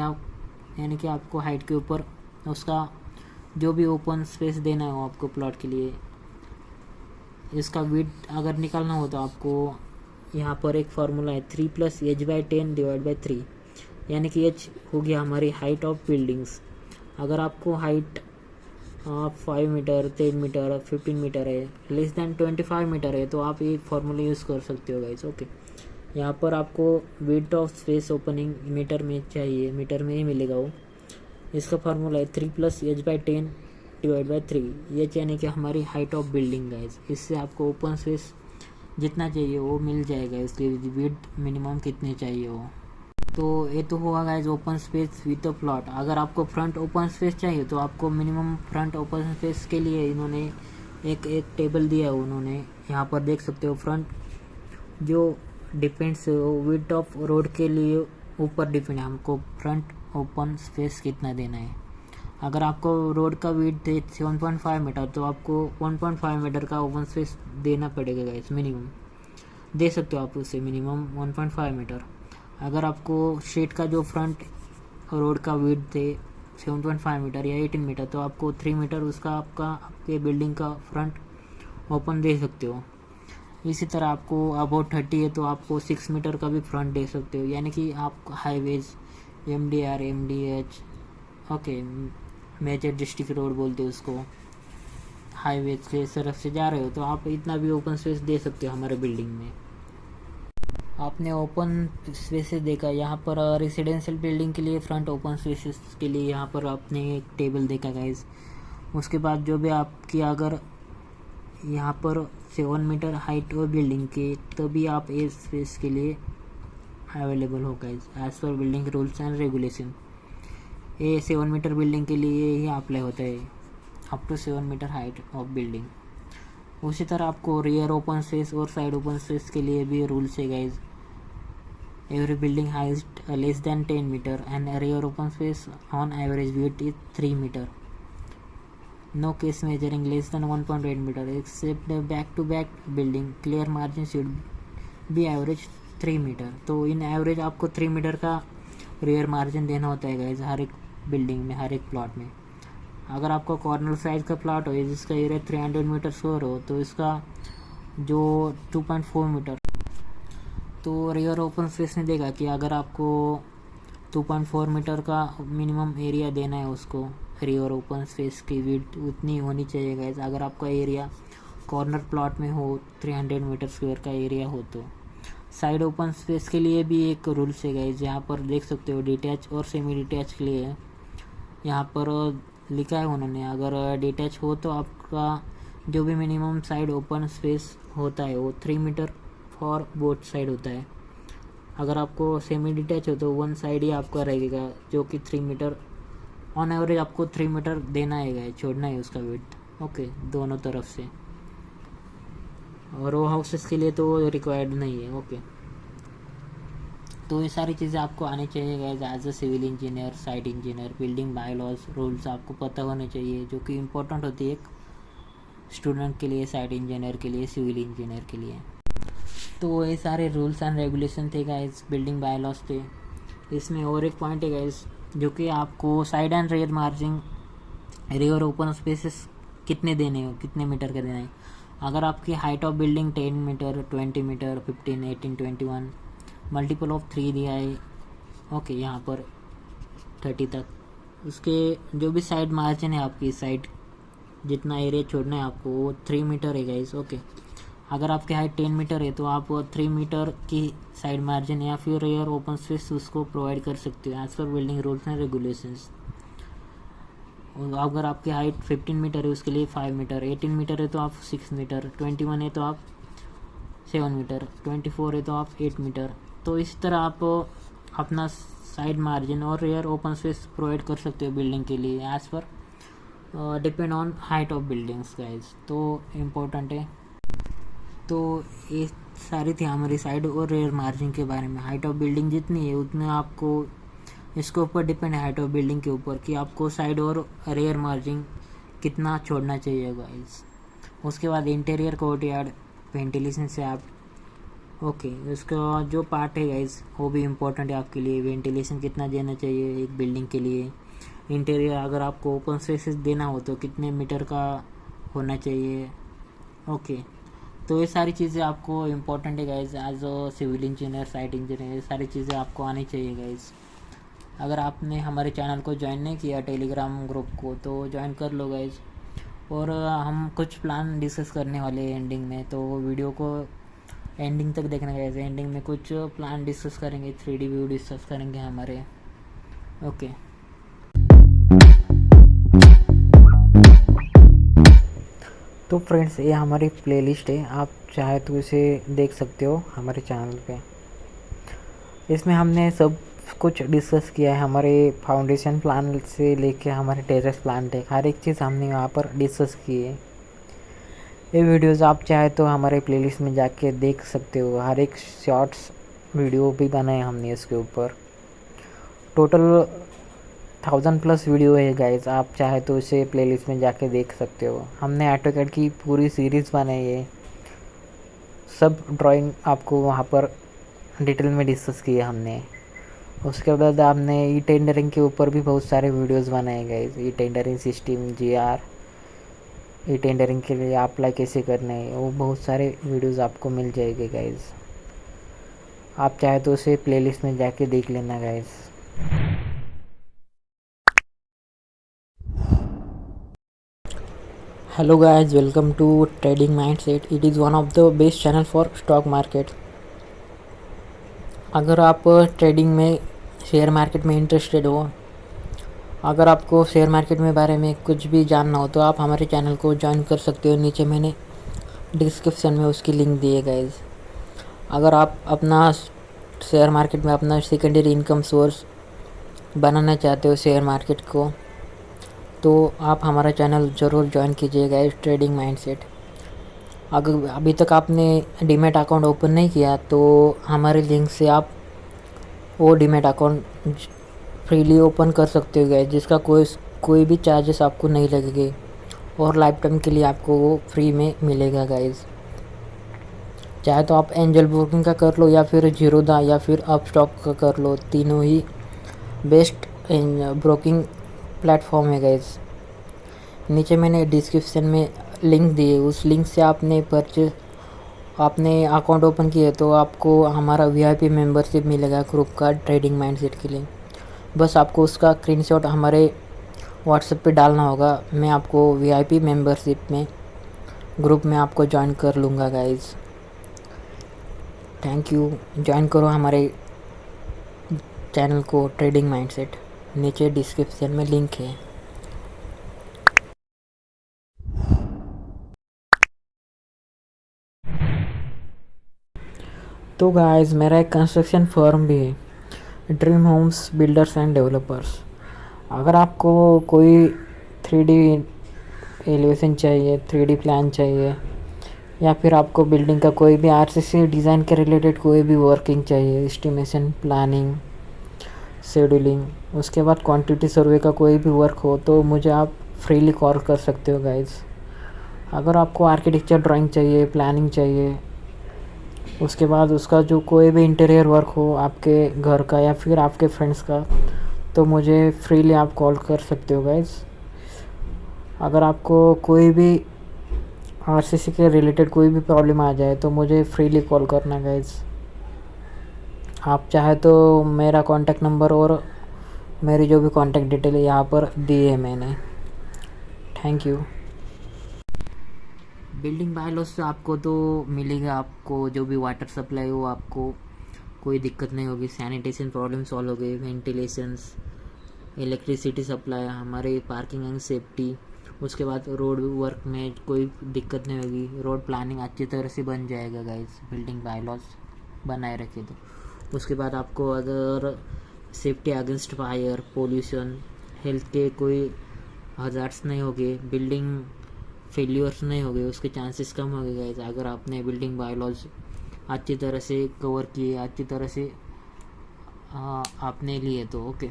यानी कि आपको हाइट के ऊपर उसका जो भी ओपन स्पेस देना हो आपको प्लॉट के लिए, इसका विड्थ अगर निकालना हो तो आपको यहाँ पर एक फार्मूला है 3 + h/10 / 3, यानी कि h हो गया हमारी हाइट ऑफ बिल्डिंग्स। अगर आपको हाइट 5 मीटर, 10 मीटर, 15 मीटर है, लेस दैन 25 मीटर है तो आप ये फार्मूला यूज़ कर सकते हो गाइस। ओके, यहाँ पर आपको width of space opening meter में चाहिए, मीटर में ही मिलेगा वो। इसका फार्मूला है 3 + h/10 / 3, ये यानी कि हमारी हाइट ऑफ बिल्डिंग गाइस। इससे आपको ओपन स्पेस जितना चाहिए वो मिल जाएगा, इसके विड्थ मिनिमम कितने चाहिए वो। तो ये तो हुआ guys open space with a plot. अगर आपको फ्रंट ओपन स्पेस चाहिए तो आपको मिनिमम फ्रंट ओपन स्पेस के लिए इन्होंने एक टेबल दिया है उन्होंने, यहाँ पर देख सकते हो। फ्रंट जो डिपेंड्स विड्थ ऑफ रोड के लिए ऊपर डिपेंड है हमको फ्रंट ओपन स्पेस कितना देना है। अगर आपको रोड का विड्थ है 7.5 मीटर तो आपको 1.5 मीटर का ओपन स्पेस देना पड़ेगा गाइस, मिनिमम दे सकते हो आप उसे मिनिमम 1.5 मीटर। अगर आपको स्ट्रीट का जो फ्रंट रोड का विड्थ है 7.5 मीटर या 18 मीटर तो आपको 3 मीटर उसका आपके बिल्डिंग का फ्रंट ओपन दे सकते हो। इसी तरह आपको अबाउट 30 है तो आपको 6 मीटर का भी फ्रंट दे सकते हो, यानी कि आप highways, MDR, MDH, okay major district road बोलते हो उसको, हाईवेज के तरफ से जा रहे हो तो आप इतना भी ओपन स्पेस दे सकते हो हमारे बिल्डिंग में। आपने ओपन स्पेसेस देखा, यहाँ पर रेसिडेंशियल बिल्डिंग के लिए फ्रंट ओपन स्पेसेस के लिए यहाँ पर आपने एक टेबल देखा गाइज। उसके बाद जो भी आपकी अगर यहाँ पर 7 मीटर हाइट और बिल्डिंग के, तभी आप ए स्पेस के लिए अवेलेबल हो guys as per building rules and regulation. ये 7 मीटर बिल्डिंग के लिए ही अप्लाई होता है, up to 7 meter height of building. उसी तरह आपको रियर ओपन स्पेस और साइड ओपन स्पेस के लिए भी रूल्स है guys. Every building height less than 10 meter and rear open space on average width is 3 meter. No case measuring less than 1.8 meter except back to back building clear margin should be average 3 meter. तो इन average आपको 3 metre का rear margin देना होता है guys हर एक building में, हर एक प्लॉट में। अगर आपका कॉर्नर साइज का प्लॉट हो जिसका एरिया 300 मीटर स्क्वायर हो तो इसका जो 2.4 मीटर। तो रियर ओपन स्पेस ने देखा कि अगर आपको 2.4 मीटर का मिनिमम एरिया देना है उसको, रियर ओपन स्पेस की विड्थ उतनी होनी चाहिए गाइज। अगर आपका एरिया कॉर्नर प्लॉट में हो 300 मीटर स्क्वायर का एरिया हो तो। साइड ओपन स्पेस के लिए भी एक रूल्स है गाइज, यहाँ पर देख सकते हो डिटैच और सेमी डिटैच के लिए यहाँ पर लिखा है उन्होंने। अगर डिटैच हो तो आपका जो भी मिनिमम साइड ओपन स्पेस होता है वो 3 मीटर फॉर बोथ साइड होता है। अगर आपको सेमी डिटैच हो तो वन साइड ही आपका रहेगा जो कि 3 मीटर ऑन एवरेज आपको 3 मीटर देना है, छोड़ना है उसका विड्थ। ओके, दोनों तरफ से। और रो हाउसेस के लिए तो रिक्वायर्ड नहीं है। ओके, तो ये सारी चीज़ें आपको आनी चाहिए guys as a civil engineer, site engineer. Building bylaws rules आपको पता होने चाहिए जो कि इम्पोर्टेंट होती है एक स्टूडेंट के लिए, साइट इंजीनियर के लिए, सिविल इंजीनियर के लिए। तो ये सारे रूल्स एंड रेगुलेशन थे गाइस, बिल्डिंग बायलॉज थे। इसमें और एक पॉइंट है गाइस जो कि आपको side and rear margin, rear open spaces कितने देने हो, कितने मीटर का देना है। अगर आपकी height of building 10 meter, 20 meter, 15, 18, 21 multiple of 3 दिया है। ओके, यहाँ पर 30 तक, उसके जो भी साइड मार्जिन है आपकी साइड जितना एरिया छोड़ना है आपको वो 3 मीटर है गाइस। ओके, अगर आपकी हाइट 10 मीटर है तो आप 3 मीटर की साइड मार्जिन या फिर रियर ओपन स्पेस उसको प्रोवाइड कर सकते हो as per building rules and regulations. अगर आपकी हाइट 15 मीटर है उसके लिए 5 मीटर, 18 मीटर है तो आप 6 मीटर, 21 है तो आप 7 मीटर, 24 है तो आप 8 मीटर। तो इस तरह आप अपना साइड मार्जिन और रियर ओपन स्पेस प्रोवाइड कर सकते हो बिल्डिंग के लिए as per depend on height of buildings guys. तो इम्पोर्टेंट है। तो ये सारी थी हमारी साइड और रियर मार्जिन के बारे में। हाइट ऑफ बिल्डिंग जितनी है उतना आपको इसके ऊपर डिपेंड है, हाइट ऑफ बिल्डिंग के ऊपर, कि आपको साइड और रियर मार्जिन कितना छोड़ना चाहिए गाइस। उसके बाद इंटीरियर कोर्टयार्ड, वेंटिलेशन से आप ओके, उसका जो पार्ट है गाइस वो भी इम्पोर्टेंट है आपके लिए। वेंटिलेशन कितना देना चाहिए एक बिल्डिंग के लिए। इंटीरियर अगर आपको ओपन स्पेसेस देना हो तो कितने मीटर का होना चाहिए। ओके, तो ये सारी चीज़ें आपको इम्पोर्टेंट है guys as a civil engineer, site engineer. ये सारी चीज़ें आपको आनी चाहिए गाइज। अगर आपने हमारे चैनल को ज्वाइन नहीं किया, टेलीग्राम ग्रुप को, तो ज्वाइन कर लो गाइज। और हम कुछ प्लान डिस्कस करने वाले हैं एंडिंग में, तो वीडियो को एंडिंग तक देखना गाइज। एंडिंग में कुछ प्लान डिस्कस करेंगे, 3D व्यू डिस्कस करेंगे हमारे। ओके, तो फ्रेंड्स ये हमारी प्लेलिस्ट है, आप चाहे तो इसे देख सकते हो हमारे चैनल पे। इसमें हमने सब कुछ डिस्कस किया है, हमारे फाउंडेशन प्लान से लेके हमारे टेरेस प्लान तक हर एक चीज़ हमने वहाँ पर डिस्कस की है। ये वीडियोस आप चाहे तो हमारे प्लेलिस्ट में जाके देख सकते हो। हर एक शॉर्ट्स वीडियो भी बनाए हमने इसके ऊपर। टोटल 1000+ वीडियो है गाइस, आप चाहे तो इसे प्लेलिस्ट में जाके देख सकते हो। हमने ऑटोकैड की पूरी सीरीज़ बनाई है, सब ड्राइंग आपको वहाँ पर डिटेल में डिस्कस किया हमने। उसके बाद आपने ई टेंडरिंग के ऊपर भी बहुत सारे वीडियोस बनाए guys. E tendering system, GR, e tendering के लिए अप्लाई कैसे करना है, वो बहुत सारे वीडियोस आपको मिल जाएंगे गाइस। आप चाहे तो उसे प्लेलिस्ट में जाके देख लेना guys. Hello guys, welcome to Trading Mindset. It is one of the best channel for stock market. अगर आप ट्रेडिंग में शेयर मार्केट में इंटरेस्टेड हो, अगर आपको शेयर मार्केट में बारे में कुछ भी जानना हो तो आप हमारे चैनल को ज्वाइन कर सकते हो। नीचे मैंने डिस्क्रिप्शन में उसकी लिंक दी है गाइज। अगर आप अपना शेयर मार्केट में अपना सेकेंडरी इनकम सोर्स बनाना चाहते हो शेयर मार्केट को, तो आप हमारा चैनल ज़रूर ज्वाइन कीजिएगा, इस ट्रेडिंग माइंडसेट। अगर अभी तक आपने डीमैट अकाउंट ओपन नहीं किया तो हमारे लिंक से आप वो डीमैट अकाउंट फ्रीली ओपन कर सकते हो गाइस, जिसका कोई भी चार्जेस आपको नहीं लगेंगे और लाइफ टाइम के लिए आपको वो फ्री में मिलेगा गाइस। चाहे तो आप एंजल ब्रोकिंग का कर लो या फिर जीरोधा या फिर अपस्टॉक का कर लो, तीनों ही बेस्ट ब्रोकिंग प्लेटफॉर्म है गाइस। नीचे मैंने डिस्क्रिप्शन में लिंक दी है, उस लिंक से आपने अकाउंट ओपन किया तो आपको हमारा वीआईपी मेंबरशिप मिलेगा ग्रुप का ट्रेडिंग माइंडसेट के लिए। बस आपको उसका स्क्रीनशॉट हमारे व्हाट्सएप पे डालना होगा, मैं आपको वीआईपी मेंबरशिप में ग्रुप में आपको ज्वाइन कर लूँगा गाइज। थैंक यू, ज्वाइन करो हमारे चैनल को ट्रेडिंग माइंडसेट, नीचे डिस्क्रिप्शन में लिंक है। तो गाइस मेरा एक कंस्ट्रक्शन फर्म भी है, dream homes builders and developers. अगर आपको कोई 3D एलिवेशन चाहिए, 3D प्लान चाहिए, या फिर आपको बिल्डिंग का कोई भी आरसीसी डिज़ाइन के रिलेटेड कोई भी वर्किंग चाहिए, एस्टिमेशन, प्लानिंग, शेड्यूलिंग, उसके बाद क्वांटिटी सर्वे का कोई भी वर्क हो, तो मुझे आप फ्रीली कॉल कर सकते हो गाइस। अगर आपको आर्किटेक्चर ड्राइंग चाहिए, प्लानिंग चाहिए, उसके बाद उसका जो कोई भी इंटीरियर वर्क हो आपके घर का या फिर आपके फ्रेंड्स का, तो मुझे फ्रीली आप कॉल कर सकते हो गाइस। अगर आपको कोई भी आरसीसी के रिलेटेड कोई भी प्रॉब्लम आ जाए तो मुझे फ्रीली कॉल करना गाइस। आप चाहे तो मेरा कॉन्टैक्ट नंबर और मेरी जो भी कॉन्टैक्ट डिटेल है यहाँ पर दी है मैंने। Thank you. बिल्डिंग बायलॉज से आपको तो मिलेगा, आपको जो भी वाटर सप्लाई हो आपको कोई दिक्कत नहीं होगी, सैनिटेशन प्रॉब्लम सॉल्व हो गई, वेंटिलेशंस, इलेक्ट्रिसिटी सप्लाई, हमारे पार्किंग एंड सेफ्टी, उसके बाद रोड वर्क में कोई दिक्कत नहीं होगी, रोड प्लानिंग अच्छी तरह से बन जाएगा गाइस, बिल्डिंग बायलॉज बनाए रखे तो। उसके बाद आपको अगर safety against fire, pollution, health के कोई हजार्ड्स नहीं होंगे, बिल्डिंग फेल्यूर्स नहीं हो गए, उसके चांसेस कम हो गए गाइस अगर आपने बिल्डिंग बायलॉज अच्छी तरह से कवर किए, अच्छी तरह से आपने लिए तो ओके।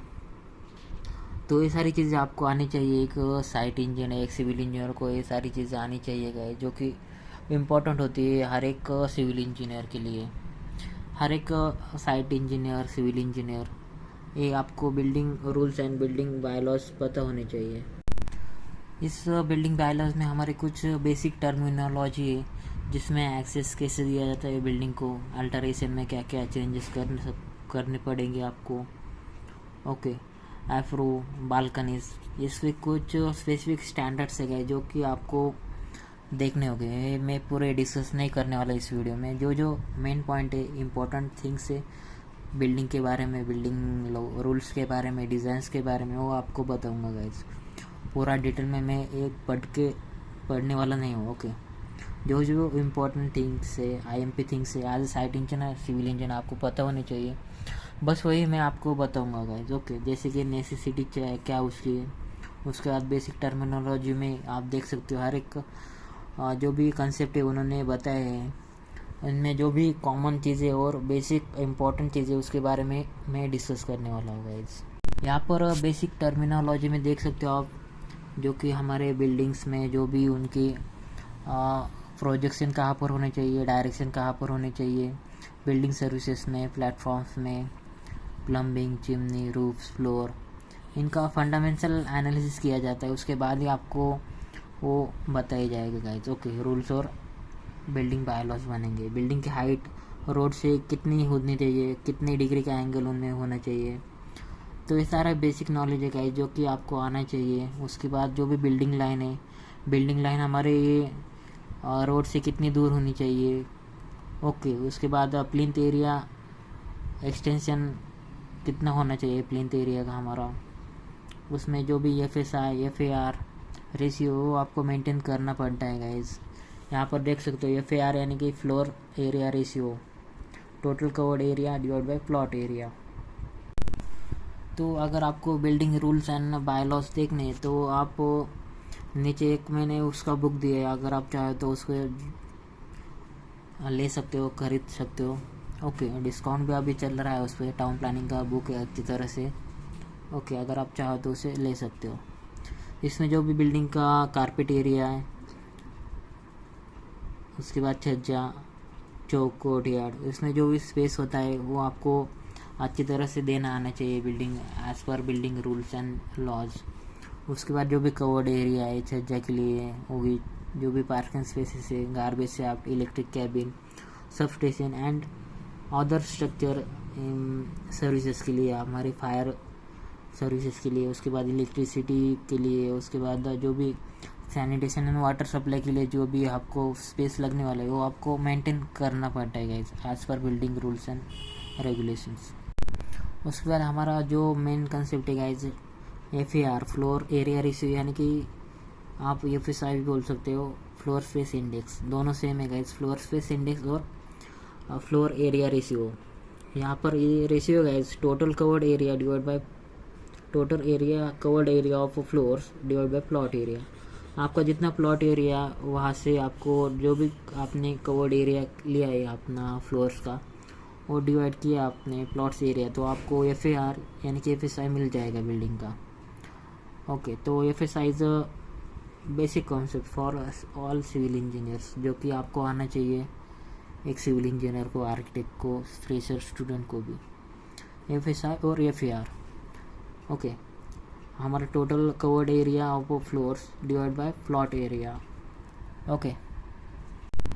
तो ये सारी चीज़ें आपको आनी चाहिए, एक साइट इंजीनियर, एक सिविल इंजीनियर को ये सारी चीज़ें आनी चाहिए गाइस, जो कि इम्पोर्टेंट होती है हर एक सिविल इंजीनियर के लिए। हर एक साइट इंजीनियर, सिविल इंजीनियर, ये आपको building rules and building bylaws पता होने चाहिए। इस बिल्डिंग बायलॉज में हमारे कुछ बेसिक टर्मिनोलॉजी है, जिसमें एक्सेस कैसे दिया जाता है बिल्डिंग को, अल्टरेशन में क्या क्या चेंजेस करने पड़ेंगे आपको, ओके। एफ्रो, बालकनीज, इसमें कुछ स्पेसिफिक स्टैंडर्ड्स है जो कि आपको देखने होंगे। मैं पूरे डिस्कस नहीं करने वाला इस वीडियो में, जो मेन पॉइंट है, इम्पोर्टेंट थिंग्स है बिल्डिंग के बारे में, बिल्डिंग रूल्स के बारे में, डिज़ाइंस के बारे में, वो आपको बताऊंगा गाइस। पूरा डिटेल में मैं एक पढ़ने वाला नहीं हूँ, ओके। जो इम्पोर्टेंट थिंग्स है, आईएमपी थिंग्स है, as a site engineer, civil engineer आपको पता होनी चाहिए, बस वही मैं आपको बताऊंगा गाइस, ओके। जैसे कि नेसेसिटी क्या उसकी है, उसके बाद बेसिक टर्मिनोलॉजी में आप देख सकते हो हर एक जो भी कंसेप्ट है उन्होंने बताए हैं, इनमें जो भी कॉमन चीज़ें और बेसिक इम्पोर्टेंट चीज़ें उसके बारे में मैं डिस्कस करने वाला हूँ गाइस। यहाँ पर बेसिक टर्मिनोलॉजी में देख सकते हो आप, जो कि हमारे बिल्डिंग्स में जो भी उनकी प्रोजेक्शन कहाँ पर होने चाहिए, डायरेक्शन कहाँ पर होने चाहिए, बिल्डिंग सर्विसेज में, प्लेटफॉर्म्स में, प्लम्बिंग, चिमनी, रूफ्स, फ्लोर, इनका फंडामेंटल एनालिसिस किया जाता है, उसके बाद ही आपको वो बताया जाएगा गाइस, ओके। रूल्स और बिल्डिंग बायलॉज बनेंगे, बिल्डिंग की हाइट रोड से कितनी होनी चाहिए, कितनी डिग्री का एंगल उनमें होना चाहिए, तो ये सारा बेसिक नॉलेज है गाइस जो कि आपको आना चाहिए। उसके बाद जो भी बिल्डिंग लाइन है, बिल्डिंग लाइन हमारे रोड से कितनी दूर होनी चाहिए, ओके। उसके बाद प्लिंथ एरिया एक्सटेंशन कितना होना चाहिए प्लिंथ एरिया का हमारा, उसमें जो भी FSI FAR रेशियो वो आपको मेंटेन करना पड़ता है गाइज। यहाँ पर देख सकते हो FAR यानी कि floor area ratio, total covered area divide by plot area. तो अगर आपको बिल्डिंग रूल्स एंड बायलॉज देखने हैं तो आप नीचे एक मैंने उसका बुक दिया है, अगर आप चाहे तो उसको ले सकते हो, खरीद सकते हो। ओके, डिस्काउंट भी अभी चल रहा है उस पर, टाउन प्लानिंग का बुक है अच्छी तरह से। ओके, अगर आप चाहो तो उसे ले सकते हो। इसमें जो भी बिल्डिंग का कारपेट एरिया है, उसके बाद छज्जा, चौक, कोर्टयार्ड, इसमें जो भी स्पेस होता है वो आपको अच्छी तरह से देना आना चाहिए building as per building rules and laws. उसके बाद जो भी कवर्ड एरिया है छज्जा के लिए होगी, जो भी पार्किंग स्पेसेस है, गार्बेज से आप electric cabin, sub station and other structure services के लिए, हमारी फायर सर्विसेज के लिए, उसके बाद इलेक्ट्रिसिटी के लिए, उसके बाद जो भी सैनिटेशन एंड वाटर सप्लाई के लिए जो भी आपको स्पेस लगने वाला है वो आपको मेंटेन करना पड़ता है guys as per building rules and regulations. उसके बाद हमारा जो मेन कंसेप्ट है guys FAR floor area ratio, यानी कि आप FSI भी बोल सकते हो, फ्लोर स्पेस इंडेक्स, दोनों सेम है गाइस, फ्लोर स्पेस इंडेक्स और फ्लोर एरिया रेशियो। यहाँ पर ये ratio guys total covered area divide by total area covered area of floors divide by plot area. आपका जितना प्लॉट एरिया वहाँ से आपको जो भी आपने कवर्ड एरिया लिया है अपना फ्लोर्स का और डिवाइड किया आपने प्लॉट्स एरिया, तो आपको FAR यानी कि FSI मिल जाएगा बिल्डिंग का। ओके, तो FSI is a basic concept for all civil engineers, जो कि आपको आना चाहिए एक सिविल इंजीनियर को, आर्किटेक्ट को, फ्रेशर स्टूडेंट को भी, FSI और FAR। ओके, हमारा total covered area of floors divide by plot area. Okay,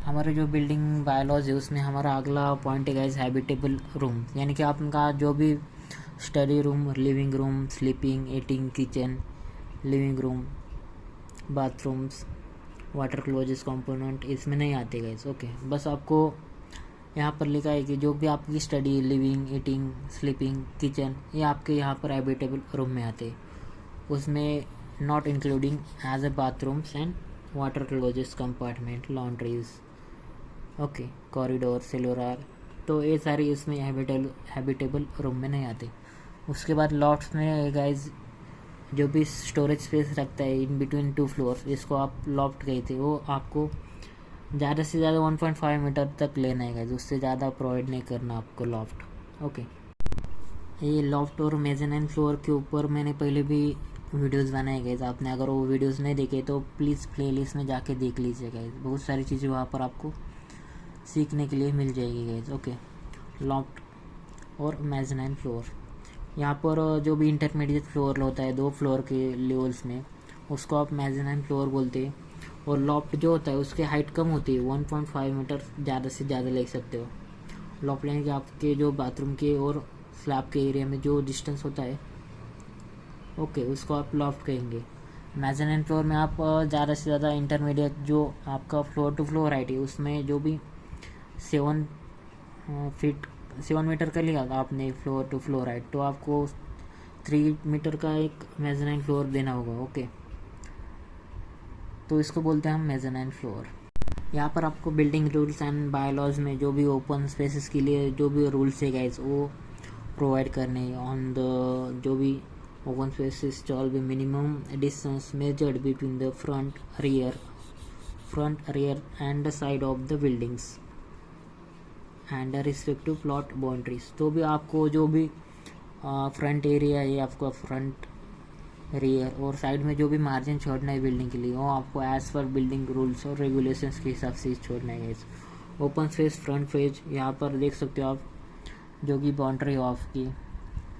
हमारे जो बिल्डिंग बायलॉज है उसमें हमारा अगला पॉइंट है गाइस हैबिटेबल रूम, यानी कि आपका जो भी study room, living room, sleeping, eating, kitchen, living room, bathrooms, water closets component इसमें नहीं आते गाइस। ओके, बस आपको यहाँ पर लिखा है कि जो भी आपकी study, living, eating, sleeping, kitchen, ये आपके यहाँ पर हैबिटेबल रूम में आते, उसमें not including as a bathrooms and water closets compartment, laundries, okay, corridor, cellular, तो ये सारी इसमें हैबिटेबल रूम में नहीं आते। उसके बाद लॉफ्ट्स में गाइज जो भी स्टोरेज स्पेस रखता है इन बिटवीन 2 फ्लोर्स, इसको आप लॉफ्ट कहते, वो आपको ज़्यादा से ज़्यादा 1.5 मीटर तक लेना है गाइज, उससे ज़्यादा प्रोवाइड नहीं करना आपको लॉफ्ट। ओके, ये लॉफ्ट और मेज़ेनाइन फ्लोर के ऊपर मैंने पहले भी वीडियोस बनाए गए, आपने अगर वो वीडियोस नहीं देखे तो प्लीज़ प्लेलिस्ट में जाके देख लीजिए गाइज, बहुत सारी चीज़ें वहाँ पर आपको सीखने के लिए मिल जाएगी गाइज। ओके, लॉफ्ट और मेज़ेनाइन फ्लोर, यहाँ पर जो भी इंटरमीडिएट फ्लोर होता है 2 फ्लोर के लेवल्स में, उसको आप मेज़ेनाइन फ्लोर बोलते हैं। और लॉफ्ट जो होता है उसकी हाइट कम होती है, 1.5 मीटर ज़्यादा से ज़्यादा ले सकते हो। लॉफ्ट यानी कि आपके जो बाथरूम के और स्लैब के एरिया में जो डिस्टेंस होता है, ओके, उसको आप लॉफ्ट कहेंगे। मेज़ेनाइन फ्लोर में आप ज़्यादा से ज़्यादा इंटरमीडिएट जो आपका फ्लोर टू फ्लोर हाइट है उसमें जो भी 7 मीटर का लिया आपने फ्लोर टू फ्लोर हाइट, तो आपको 3 मीटर का एक मेज़ेनाइन फ्लोर देना होगा। ओके, तो इसको बोलते हैं हम मेज़ेनाइन फ्लोर। यहाँ पर आपको बिल्डिंग रूल्स एंड बायलॉज में जो भी ओपन स्पेसेस के लिए जो भी रूल्स है गाइस वो प्रोवाइड करने ऑन द जो भी open spaces shall be minimum distance measured between the front, rear and the side of the buildings and the respective plot boundaries। तो भी आपको जो भी फ्रंट एरिया है आपका फ्रंट, रियर और साइड में जो भी मार्जिन छोड़ना है बिल्डिंग के लिए वो आपको एज पर बिल्डिंग रूल्स और रेगुलेशंस के हिसाब से छोड़ना है। ओपन स्पेस, फ्रंट फेज, यहाँ पर देख सकते हो आप जो कि बाउंड्री है आपकी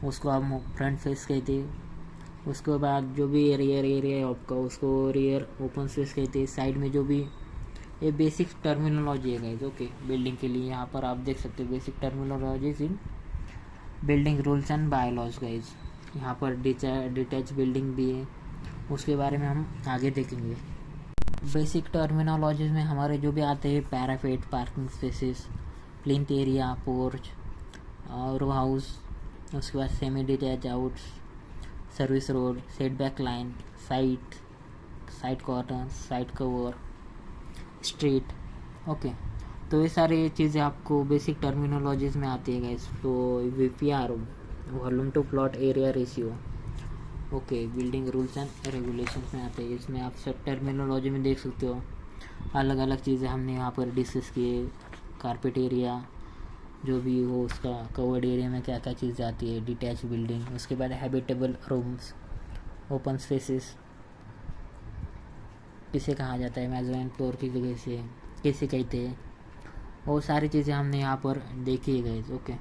उसको आप फ्रंट फेस कहते हैं। उसके बाद जो भी रियर एरिया है आपका उसको रियर ओपन स्पेस कहते हैं। साइड में जो भी ये बेसिक टर्मिनोलॉजी है गाइस। ओके, बिल्डिंग के लिए यहाँ पर आप देख सकते हो basic terminologies in building rules and bylaws guys. यहाँ पर डिटैच बिल्डिंग भी है, उसके बारे में हम आगे देखेंगे। बेसिक टर्मिनोलॉजीज में हमारे जो भी आते हैं parapet, parking spaces, plinth area, porch, row house, उसके बाद semi detach outs, service road, set back line, site, site corner, site cover, street. Okay, तो ये सारी चीज़ें आपको बेसिक टर्मिनोलॉजीज में आती है गाइस। तो VPR, volume to plot area ratio, okay, building rules and regulations में आते हैं। इसमें आप सब टर्मिनोलॉजी में देख सकते हो, अलग अलग चीज़ें हमने यहाँ पर डिस्कस किए। कारपेट एरिया जो भी हो, उसका कवर्ड एरिया में क्या क्या चीज़ें आती है, डिटैच बिल्डिंग, उसके बाद हैबिटेबल रूम्स, ओपन स्पेसिस किसे कहा जाता है, मेजोरिन फ्लोर की जगह से किसे कहते हैं, वो सारी चीज़ें हमने यहाँ पर देखी गई। ओके,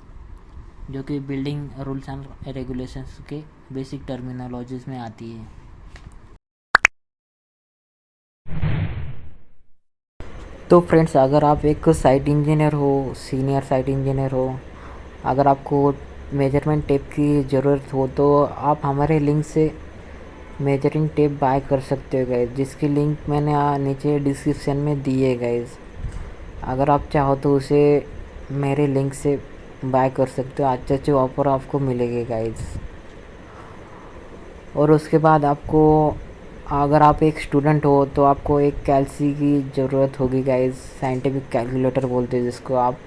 जो कि बिल्डिंग रूल्स एंड रेगुलेशंस के बेसिक टर्मिनोलॉजीज में आती है। तो फ्रेंड्स, अगर आप एक साइट इंजीनियर हो, सीनियर साइट इंजीनियर हो, अगर आपको मेजरमेंट टेप की ज़रूरत हो तो आप हमारे लिंक से मेजरिंग टेप बाय कर सकते हो गाइस, जिसकी लिंक मैंने नीचे डिस्क्रिप्शन में दी है गाइस। अगर आप चाहो तो उसे मेरे लिंक से बाय कर सकते हो, अच्छे अच्छे ऑफर आपको मिलेंगे गाइस। और उसके बाद आपको, अगर आप एक स्टूडेंट हो तो आपको एक कैलसी की ज़रूरत होगी गाइस, साइंटिफिक कैलकुलेटर बोलते हैं जिसको आप।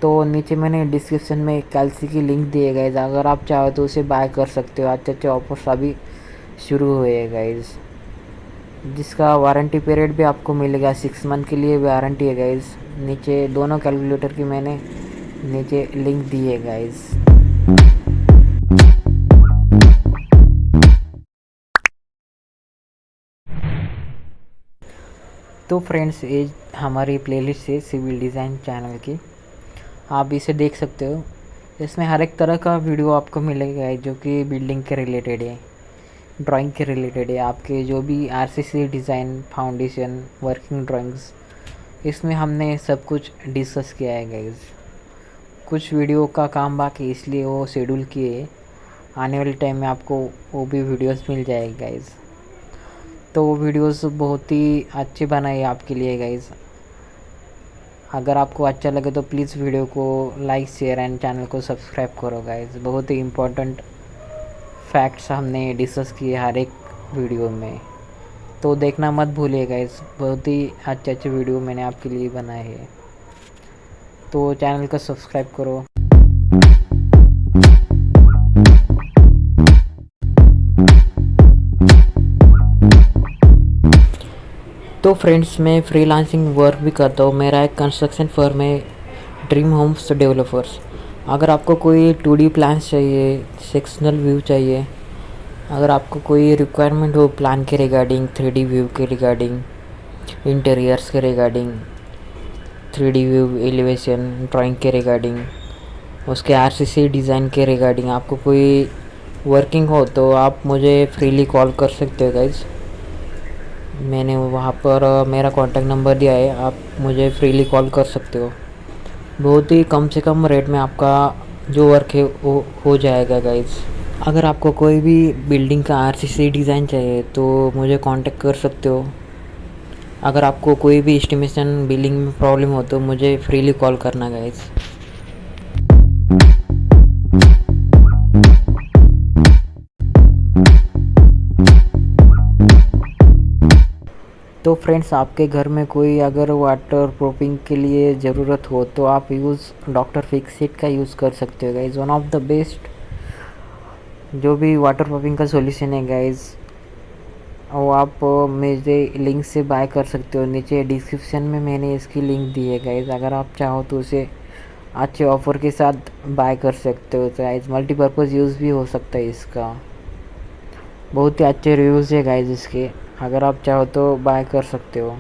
तो नीचे मैंने डिस्क्रिप्शन में कैलसी की लिंक दी है गाइस, अगर आप चाहो तो उसे बाय कर सकते हो। अच्छे अच्छे ऑफर्स अभी शुरू हुए हैं गाइस, जिसका वारंटी पीरियड भी आपको मिलेगा, 6 मंथ के लिए वारंटी है गाइस। नीचे दोनों कैलकुलेटर की मैंने नीचे लिंक दी है गाइस। तो फ्रेंड्स, ये हमारी प्लेलिस्ट है सिविल डिज़ाइन चैनल की, आप इसे देख सकते हो। इसमें हर एक तरह का वीडियो आपको मिलेगा जो कि बिल्डिंग के रिलेटेड है, ड्राइंग के रिलेटेड है, आपके जो भी RCC design, foundation, working drawings, इसमें हमने सब कुछ डिस्कस किया है गाइस। कुछ वीडियो का काम बाकी, इसलिए वो शेड्यूल किए, आने वाले टाइम में आपको वो भी वीडियोस मिल जाएगी गाइस। तो वो वीडियोस बहुत ही अच्छे बनाए आपके लिए गाइस। अगर आपको अच्छा लगे तो प्लीज़ वीडियो को लाइक, शेयर एंड चैनल को सब्सक्राइब करो गाइस। बहुत ही इम्पोर्टेंट फैक्ट्स हमने डिस्कस किए हर एक वीडियो में, तो देखना मत भूलिए गाइस। बहुत ही अच्छे अच्छे वीडियो मैंने आपके लिए बनाए हैं, तो चैनल को सब्सक्राइब करो। तो फ्रेंड्स, मैं फ्रीलांसिंग वर्क भी करता हूँ। मेरा एक कंस्ट्रक्शन फर्म है, ड्रीम होम्स डेवलपर्स। अगर आपको कोई 2D प्लान्स चाहिए, सेक्शनल व्यू चाहिए, अगर आपको कोई रिक्वायरमेंट हो प्लान के रिगार्डिंग, 3D व्यू के रिगार्डिंग, इंटीरियर्स के regarding, 3D view elevation drawing के रिगार्डिंग, उसके आरसीसी डिज़ाइन के रिगार्डिंग आपको कोई वर्किंग हो तो आप मुझे फ्रीली कॉल कर सकते हो गाइज। मैंने वहाँ पर मेरा कॉन्टैक्ट नंबर दिया है, आप मुझे फ्रीली कॉल कर सकते हो। बहुत ही कम से कम रेट में आपका जो वर्क है वो हो जाएगा गाइज। अगर आपको कोई भी बिल्डिंग का आरसीसी डिज़ाइन चाहिए तो मुझे कांटेक्ट कर सकते हो। अगर आपको कोई भी एस्टिमेशन बिलिंग में प्रॉब्लम हो तो मुझे फ्रीली कॉल करना गाइज। तो फ्रेंड्स, आपके घर में कोई अगर वाटर प्रूफिंग के लिए ज़रूरत हो तो आप डॉक्टर फिक्सिट का यूज़ कर सकते हो guys. One of the best जो भी वाटर प्रूफिंग का सॉल्यूशन है गाइज, वो आप मेरे लिंक से बाय कर सकते हो। नीचे डिस्क्रिप्शन में मैंने इसकी लिंक दी है गाइज, अगर आप चाहो तो उसे अच्छे ऑफ़र के साथ बाय कर सकते हो। तो गाइज मल्टीपर्पज़ यूज़ भी हो सकता है इसका, बहुत ही अच्छे रिव्यूज़ है गाइज इसके, अगर आप चाहो तो बाय कर सकते हो।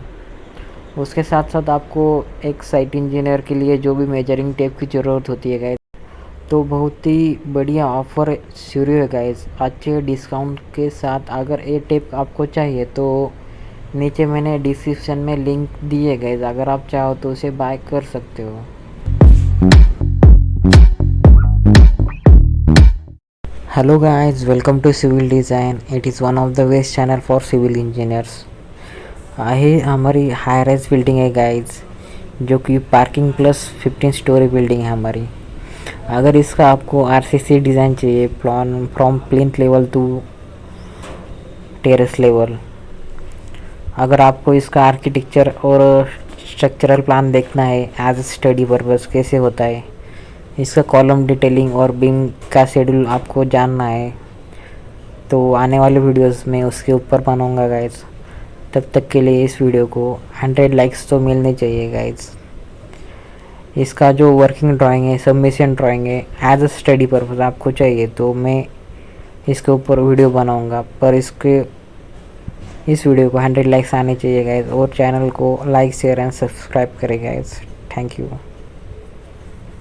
उसके साथ साथ आपको एक साइट इंजीनियर के लिए जो भी मेजरिंग टेप की ज़रूरत होती है गाइज, तो बहुत ही बढ़िया ऑफ़र शुरू है गाइज, अच्छे डिस्काउंट के साथ। अगर ये टेप आपको चाहिए तो नीचे मैंने डिस्क्रिप्शन में लिंक दी है गाइज, अगर आप चाहो तो उसे बाय कर सकते हो। Hello guys, welcome to civil design. It is one of the best channel for civil engineers. ये हमारी हाई राइज बिल्डिंग है गाइज, जो कि पार्किंग प्लस 15 स्टोरी बिल्डिंग है हमारी। अगर इसका आपको आरसीसी डिज़ाइन चाहिए, plan from plinth level to terrace level, अगर आपको इसका आर्किटेक्चर और स्ट्रक्चरल प्लान देखना है एज स्टडी पर्पस कैसे होता है, इसका कॉलम डिटेलिंग और बीम का शेड्यूल आपको जानना है, तो आने वाले वीडियोस में उसके ऊपर बनाऊंगा गाइस। तब तक के लिए इस वीडियो को 100 लाइक्स तो मिलने चाहिए गाइस। इसका जो वर्किंग ड्राइंग है, सबमिशन ड्राइंग है, एज अ स्टडी पर्पस आपको चाहिए तो मैं इसके ऊपर वीडियो बनाऊंगा, पर इस वीडियो को 100 लाइक्स आने चाहिए गाइस, और चैनल को लाइक शेयर एंड सब्सक्राइब करें गाइस। Thank you.